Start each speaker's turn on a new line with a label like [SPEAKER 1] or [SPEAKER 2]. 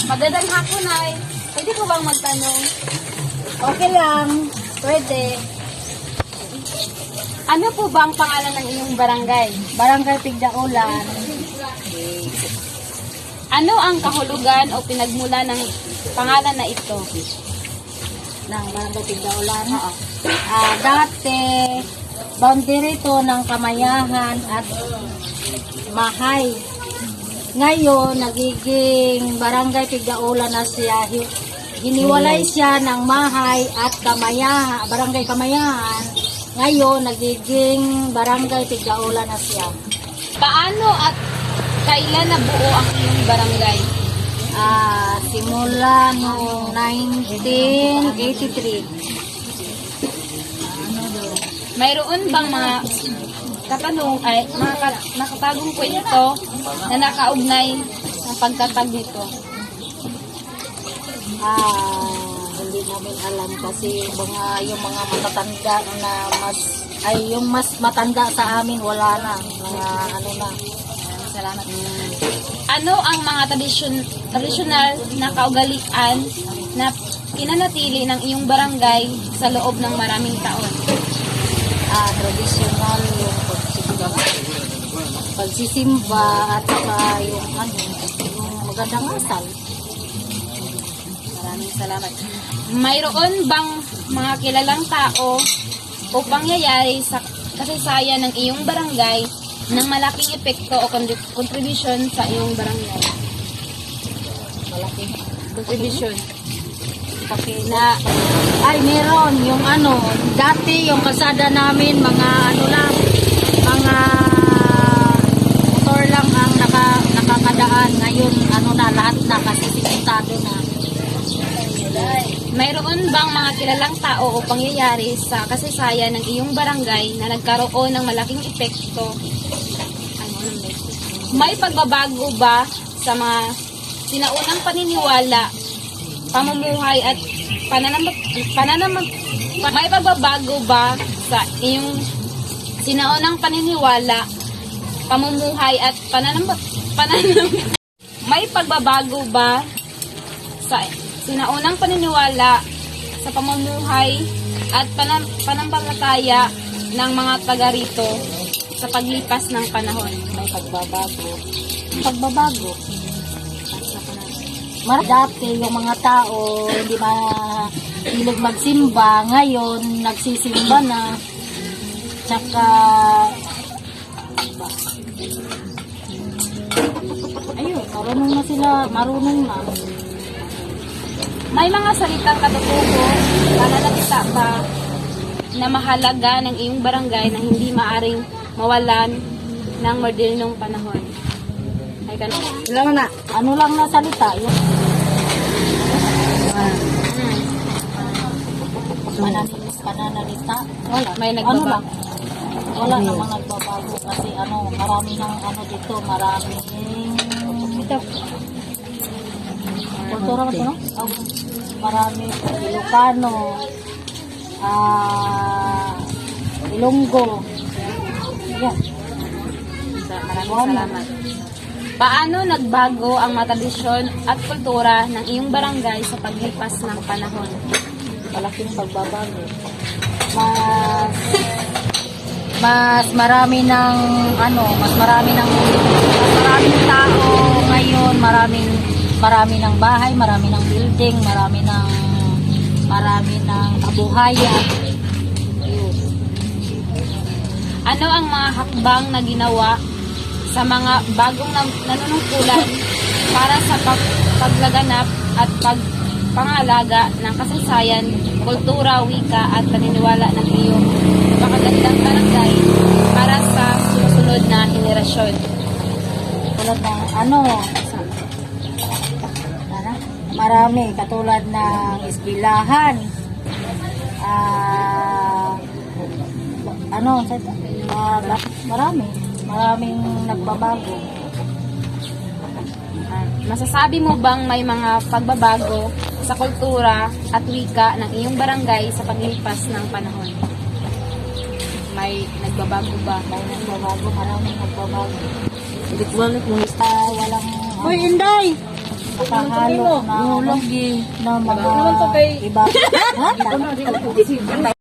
[SPEAKER 1] Magandang hapon ay. Pwede ko bang magtanong? Okay lang. Pwede. Ano po ba ang pangalan ng inyong barangay?
[SPEAKER 2] Barangay Pigdaulan.
[SPEAKER 1] Ano ang kahulugan o pinagmula ng pangalan na ito?
[SPEAKER 2] Ng Barangay Pigdaulan.
[SPEAKER 1] Oo.
[SPEAKER 2] Dati, boundary to ng Kamayahan at Mahay. Ngayon, nagiging Barangay Pigdaulan na siya. Hiniwalay siya ng Mahay at Kamayahan, Barangay Kamayahan. Ngayon, nagiging Barangay Pigdaulan na siya.
[SPEAKER 1] Paano at kailan nabuo ang inyong barangay?
[SPEAKER 2] Simula noong 1983.
[SPEAKER 1] Mayroon bang mga nakatagong kwento na nakaugnay ng pagtatag nito?
[SPEAKER 2] Hindi namin alam kasi yung mga matatanda na yung mas matanda sa amin wala na. Mga ano na.
[SPEAKER 1] Salamat. Ano ang mga tradisyonal na kaugalian na pinanatili ng iyong barangay sa loob ng maraming taon?
[SPEAKER 2] Traditional yung pagsisimba at saka yung magandang asal.
[SPEAKER 1] Maraming salamat. Mayroon bang mga kilalang tao o pangyayari sa kasaysayan ng iyong barangay ng malaking epekto o contribution sa iyong barangay?
[SPEAKER 2] Malaking
[SPEAKER 1] Contribution.
[SPEAKER 2] meron yung dati yung kasada namin mga mga motor lang ang nakakadaan. Ngayon lahat na kasi simentado na.
[SPEAKER 1] Mayroon bang mga kilalang tao o pangyayari sa kasaysayan ng iyong barangay na nagkaroon ng malaking epekto? May pagbabago ba sa mga sinaunang paniniwala, pamumuhay at may pagbabago ba sa iyong sinaunang paniniwala, pamumuhay at may pagbabago ba sa sinaunang paniniwala sa pamumuhay at pananampalataya ng mga taga rito sa paglipas ng panahon?
[SPEAKER 2] May pagbabago. Dati yung mga tao hindi mahilig magsimba, ngayon nagsisimba na. Tsaka marunong na.
[SPEAKER 1] May mga salitang katutubo, pananalita ba na mahalaga ng iyong barangay na hindi maaring mawalan ng modernong panahon? Ay
[SPEAKER 2] Lang na salita yung pananalita.
[SPEAKER 1] may nagbabago.
[SPEAKER 2] Wala namang nagbabago kasi marami ng dito, maraming kultura ba ito, no? Marami Ilocano, Ilonggo. Yan.
[SPEAKER 1] Maraming salamat. Paano nagbago ang mga tradisyon at kultura ng iyong barangay sa paglipas ng panahon?
[SPEAKER 2] Malaking pagbabago. Mas marami ng tao ngayon, marami ng bahay, marami ng building, marami ng kabuhayan.
[SPEAKER 1] Ano ang mga hakbang na ginawa sa mga bagong nanunungkulan para sa paglaganap at pangalaga ng kasaysayan, kultura, wika at paniniwala ng iyong napakagandang barangay para sa susunod na henerasyon?
[SPEAKER 2] Tulad ng marami katulad ng eskwelahan, maraming nagbabago.
[SPEAKER 1] Masasabi mo bang may mga pagbabago sa kultura at wika ng iyong barangay sa paglipas ng panahon? May nagbabago ba?
[SPEAKER 2] Maraming nagbabago.
[SPEAKER 1] Balik mo.
[SPEAKER 2] Walang... Uy, Inday! nakahalo na mga iba. Ha?